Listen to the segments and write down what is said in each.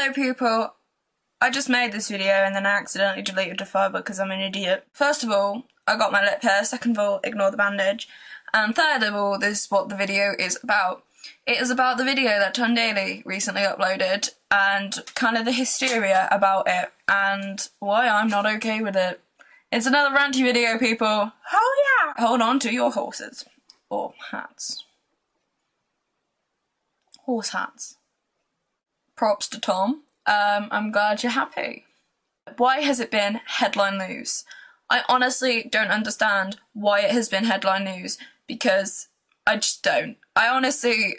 Hello people, I just made this video and then I accidentally deleted the file because I'm an idiot. First of all, I got my lip pierced, second of all, ignore the bandage, and third of all, this is what the video is about. It is about the video that Tom Daley recently uploaded and kind of the hysteria about it and why I'm not okay with it. It's another ranty video, people. Oh yeah! Hold on to your horses. Or hats. Horse hats. Props to Tom. I'm glad you're happy. Why has it been headline news? I honestly don't understand why it has been headline news, because I just don't. I honestly,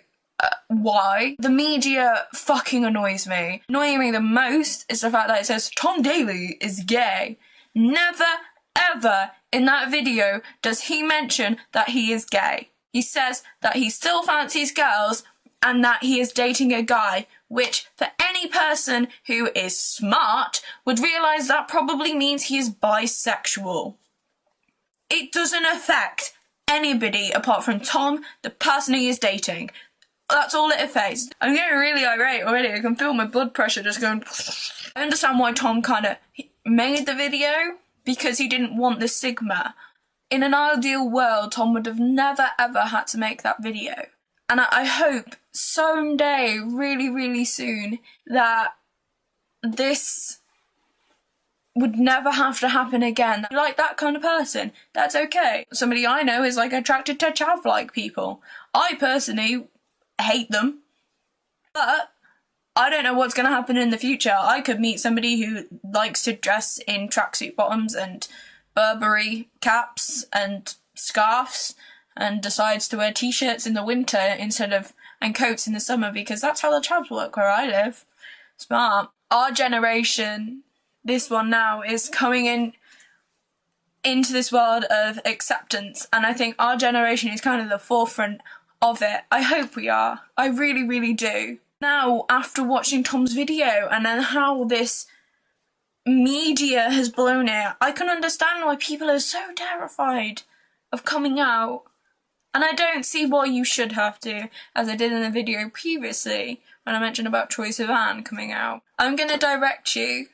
why? The media fucking annoys me. Annoying me the most is the fact that it says Tom Daley is gay. Never, ever in that video does he mention that he is gay. He says that he still fancies girls and that he is dating a guy, which for any person who is smart would realise that probably means he is bisexual. It doesn't affect anybody apart from Tom, the person he is dating. That's all it affects. I'm getting really irate already. I can feel my blood pressure just going. I understand why Tom kind of made the video, because he didn't want the stigma. In an ideal world, Tom would have never ever had to make that video. And I hope someday, really, really soon, that this would never have to happen again. Like that kind of person, that's okay. Somebody I know is like attracted to chav-like people. I personally hate them. But I don't know what's going to happen in the future. I could meet somebody who likes to dress in tracksuit bottoms and Burberry caps and scarves and decides to wear t-shirts in the winter and coats in the summer, because that's how the chavs work where I live. Smart. Our generation, this one now, is coming into this world of acceptance, and I think our generation is kind of the forefront of it. I hope we are. I really, really do. Now, after watching Tom's video and then how this media has blown it, I can understand why people are so terrified of coming out. And I don't see why you should have to, as I did in the video previously when I mentioned about Troye Sivan coming out. I'm going to direct you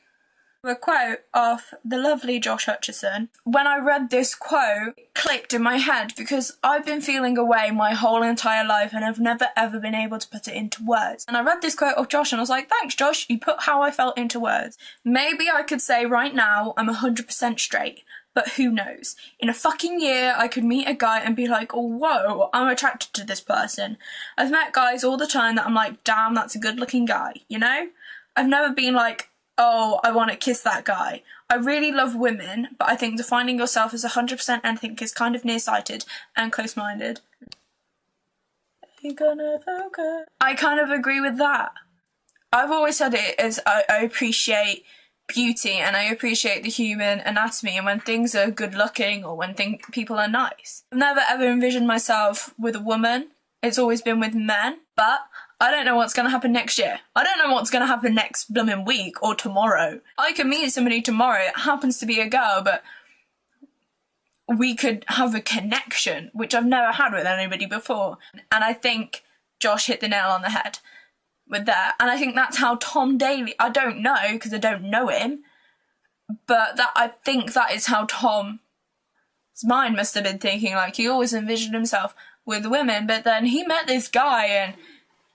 to a quote of the lovely Josh Hutcherson. When I read this quote, it clicked in my head because I've been feeling away my whole entire life and I've never ever been able to put it into words. And I read this quote of Josh and I was like, thanks Josh, you put how I felt into words. Maybe I could say right now I'm 100% straight. But who knows? In a fucking year, I could meet a guy and be like, oh, whoa, I'm attracted to this person. I've met guys all the time that I'm like, damn, that's a good-looking guy, you know? I've never been like, oh, I want to kiss that guy. I really love women, but I think defining yourself as 100% anything is kind of nearsighted and close-minded. You gonna focus? I kind of agree with that. I've always said it as I appreciate beauty and I appreciate the human anatomy and when things are good looking or when people are nice. I've never ever envisioned myself with a woman. It's always been with men, but I don't know what's going to happen next year. I don't know what's going to happen next blooming week or tomorrow. I could meet somebody tomorrow, it happens to be a girl, but we could have a connection, which I've never had with anybody before. And I think Josh hit the nail on the head with that, and I think that's how Tom Daley, I don't know because I don't know him, but I think that is how Tom's mind must have been thinking. Like, he always envisioned himself with women, but then he met this guy and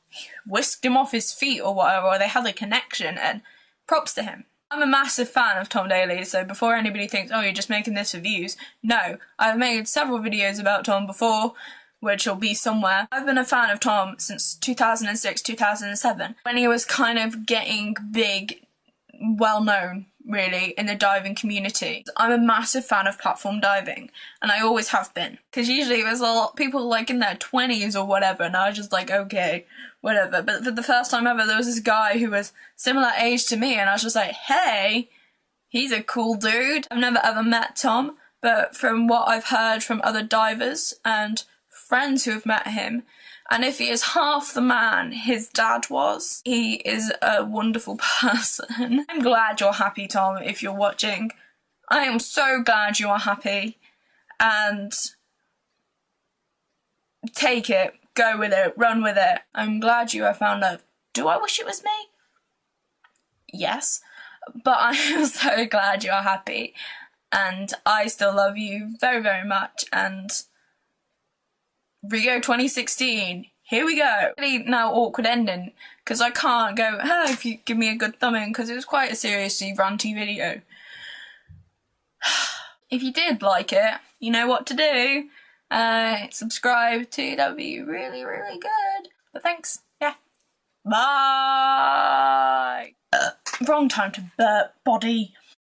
he whisked him off his feet or whatever, or they had a connection, and props to him. I'm a massive fan of Tom Daley, so before anybody thinks, oh, you're just making this for views, no, I've made several videos about Tom before, which will be somewhere. I've been a fan of Tom since 2006, 2007, when he was kind of getting big, well-known, really, in the diving community. I'm a massive fan of platform diving, and I always have been. Because usually there's a lot of people like in their 20s or whatever, and I was just like, okay, whatever. But for the first time ever, there was this guy who was similar age to me, and I was just like, hey, he's a cool dude. I've never ever met Tom, but from what I've heard from other divers and friends who have met him, and if he is half the man his dad was, he is a wonderful person. I'm glad you're happy, Tom, if you're watching. I am so glad you are happy, and take it, go with it, run with it. I'm glad you have found love. Do I wish it was me? yes, but I am so glad you're happy, and I still love you very, very much, and Rio 2016, here we go. Really now awkward ending, because I can't go, oh, if you give me a good thumb in, because it was quite a seriously ranty video. If you did like it, you know what to do. Subscribe too, that would be really, really good. But thanks, yeah. Bye! Wrong time to burp, body.